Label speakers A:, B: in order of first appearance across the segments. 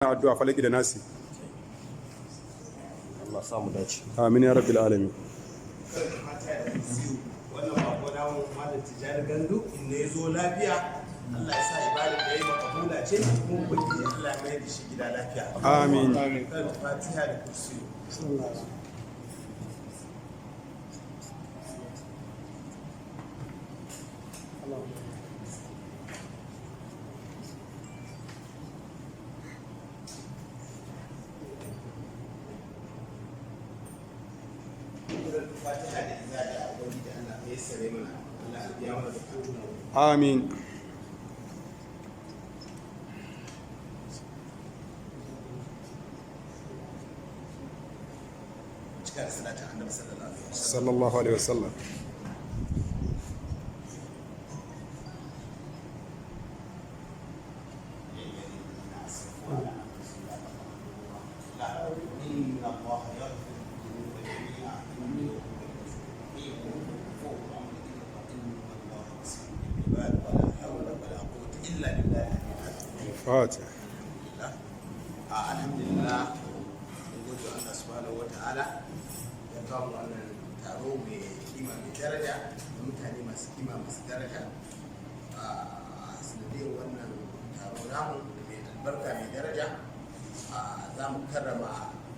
A: addu'a falaki da nasi.
B: Allah sa mu dace.
A: Amin ya rabbil alamin.
C: Wannan bako namu malam Tijjani Gandu inda ya zo lafiya, Allah ya sa ibada da yayi makabula ce, kuma ubangiji Allah ya mai da shi gida lafiya.
A: Amin.
C: Kan Fatiha da kursi. Fatiha da izada a ubangiji Allah ya sare mana, Allah ya biya mana bukatun mu.
A: Amin.
C: Cika da salatin Annabi sallallahu alaihi wasallam.
A: Sallallahu alaihi wasallam.
C: إن الله يغفر الذنوب جميعا إنه هو الغفور الرحيم إن الله بصير بالعباد ولا حول ولا قوة إلا بالله
A: Fatiha.
C: الحمد لله نقول الله سبحانه وتعالى ya kawo wannan taro mai kima mai daraja da mutane masu kima masu daraja a sanadiyar wannan taro namu mai albarka mai daraja za mu karrama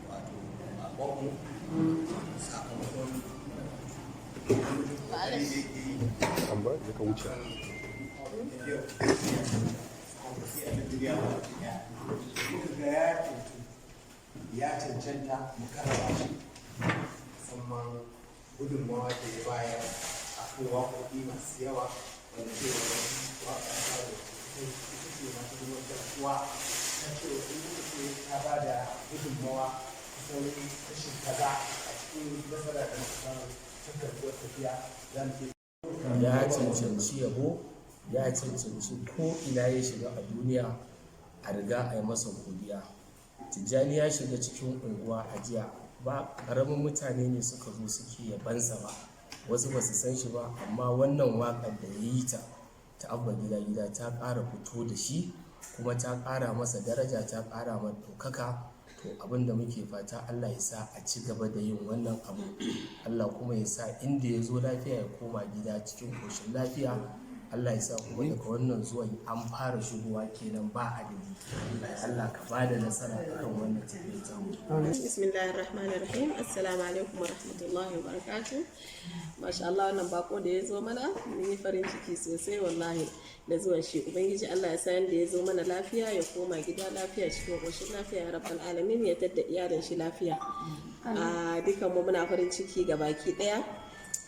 C: wato bakonmu sakamakon kokari da yake yi
A: An ba da ka wuce.
C: ya cancanta mu karrama shi musamman gudunmawa da ya bayar a kan waƙoƙi masu yawa wanda ke wani waƙa ta da ita ce masu ruwan garkuwa ta ce ita ce ta ba da gudunmawa kusan kashin kaza a cikin nasara da masu samun ta garkuwar tafiya za mu ke
B: Ya cancanci yabo, ya cancanci ko ina ya shiga a duniya a riga a yi masa godiya. Tijjani ya shiga cikin unguwa a jiya, ba ƙaramin mutane ne suka zo suke yabansa ba, wasu ba su san shi ba, amma wannan waƙar da ya yi ta abba gida gida ta ƙara fito da shi, kuma ta ƙara masa daraja, ta ƙara masa ɗaukaka. To abin da muke fata Allah ya sa a ci gaba da yin wannan abu, Allah kuma ya sa inda ya zo lafiya ya koma gida cikin ƙoshin lafiya. Allah ya sa kuma daga wannan zuwan an fara shigowa kenan ba adadi. Allah ka ba da nasara kan wannan tafiyar tamu.
D: Bismillahir Rahmanir Rahim. Assalamu alaikum wa rahmatullahi wa barakatuh. Masha Allah, wannan bako da ya zo mana mun yi farin ciki sosai wallahi da zuwan shi. Ubangiji Allah ya sa yanda ya zo mana lafiya ya koma gida lafiya cikin ƙoshin lafiya ya rabbal alamin, ya tadda iyalin shi lafiya. Dukan mu muna farin ciki ga baki daya.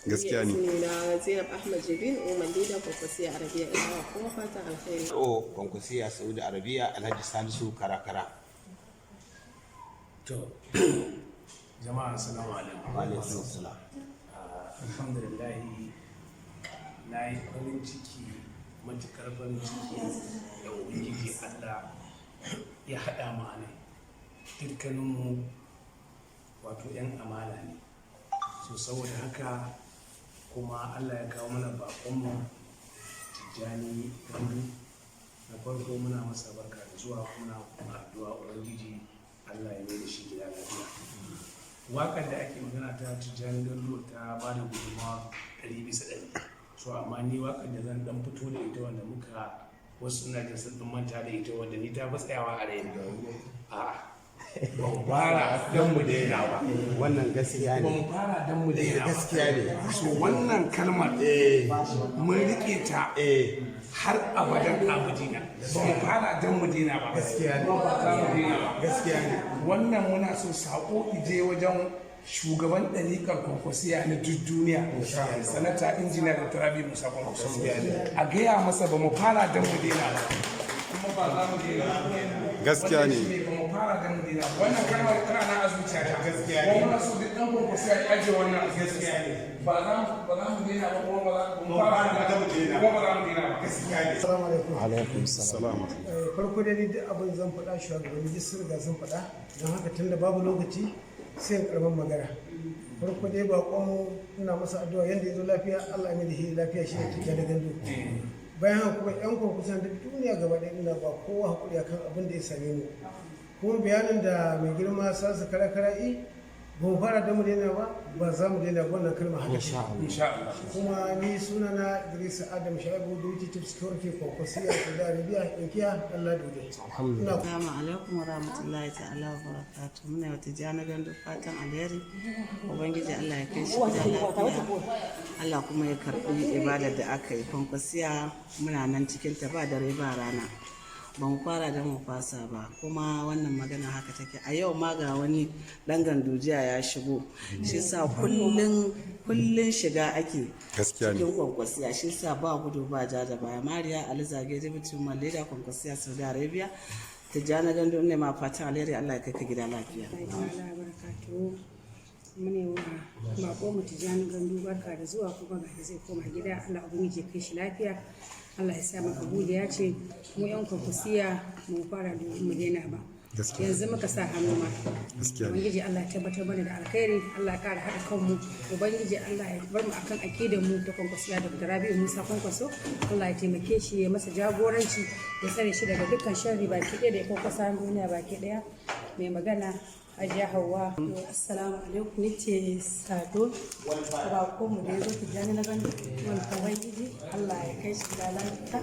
A: Gaskiya ne.
D: Na Zainab Ahmad Jibrin, Umar Lidan Kwakwasiya Arabiya, ina kuma fatan alkhairi.
C: Kwankwasiya Saudi Arabiya Alhaji Salisu Karakara.
E: To, jama'a assalamu alaikum.
C: Alaikum salam.
E: Alhamdulillah, na yi farin ciki, matukar farin ciki da ubangiji Allah ya haɗa mu a nan. Dukkaninmu wato 'yan amana ne. So saboda haka kuma Allah ya kawo mana baƙonmu Tijjani Gandu. Na farko muna masa barka da zuwa, muna kuma addu'a ubangiji Allah ya mai da shi gida lafiya. Waƙar da ake magana ta Tijjani Gandu ta ba da gudunmawa 100%. So amma ni waƙar da zan dan fito da ita wanda muka wasu suna da sun manta da ita wanda ni ta fi tsayawa a raina. Ba mu fara don mu daina ba.
C: Wannan gaskiya
E: Ba
C: ne.
E: mu fara don mu daina ba.
C: Gaskiya ne.
E: So wannan kalmar mun riƙe ta har abadan abudina. Ba mu fara don mu daina ba.
C: Gaskiya ne.
E: Ba za mu daina ba.
C: Gaskiya ne.
E: Wannan muna so sako ije wajen shugaban ɗariƙar kwankwasiya na duk duniya, sanata injiniya da turabi musa kwankwasiya, a gaya masa ba mu fara don mu daina ba, kuma ba za mu daina ba.
A: Gaskiya ne.
E: Ba mu fara don mu daina ba. Wannan kalmar tana na a zuciyata. Gaskiya ne. Kuma muna so duk ɗan kwankwasiya ya ajiye wannan a gaskiya ne. Ba za mu daina ba, kuma ba za mu fara don mu daina ba. Gaskiya ne.
F: Assalamu alaikum.
B: Alaikum salam.
A: Salamu.
F: Farko dai duk abin zan faɗa shugabanni duk sun riga sun faɗa, don haka tunda babu lokaci sai in karɓar magana. Farko dai baƙon ina masa addu'a yanda ya zo lafiya, Allah ya mai da shi lafiya, shi ne Tijjani Gandu. bayan haka kuma yan kwankwason duk duniya gaba ɗaya ina ba kowa haƙuri akan abin da ya same mu kuma bayanin da mai girma Salisu Kara-Kara'i ba mu fara da mu daina ba za mu daina wannan kalma haka
E: insha Allah.
F: kuma ni sunana Idris Adam Shaibu Duty Tips Security Kokosia da Arabiya inkiya Allah dole
G: Assalamu alaikum wa rahmatullahi ta'ala wa barakatuh. Muna wata jana gandu fatan alheri. Ubangiji Allah ya kai shi da lafiya. Allah kuma ya karbi ibadar da aka yi. Kwankwasiya muna nan cikin ta ba dare ba rana. Ba mu fara da mu fasa ba, kuma wannan magana haka take. A yau ma ga wani dan gandujiya ya shigo, shi sa kullun shiga ake
A: Gaskiya ne.
G: cikin Kwankwasiya, shi sa ba gudu ba ja da baya. Mariya Alizage Jibitin Malida Kwankwasiya Saudi Arabia. Tijjani gandu ne ma fatan alheri, Allah ya kai ka gida lafiya.
H: mune wa bako mu Tijjani gandu barka da zuwa, kuma ga zai koma gida. Allah ubangiji ya kai shi lafiya, Allah ya sa maka bude. Ya ce mu yan Kwankwasiya mu fara da mu daina ba, yanzu muka sa hannu ma. Ubangiji Allah ya tabbatar mana da alkhairi, Allah ya kara haɗa kanmu. Ubangiji Allah ya bar mu akan akidar mu ta Kwankwasiya da Rabi'u Musa Kwankwaso. Allah ya taimake shi, ya masa jagoranci, ya tsare shi daga dukkan sharri baki ɗaya da ya kwankwasa duniya baki ɗaya. Mai magana Hajiya Hauwa.
I: Assalamu alaikum, ni ce Sado, ba ko mu da ya zo Tijjani na gandu. Wani Ubangiji Allah ya kai shi da lafiya.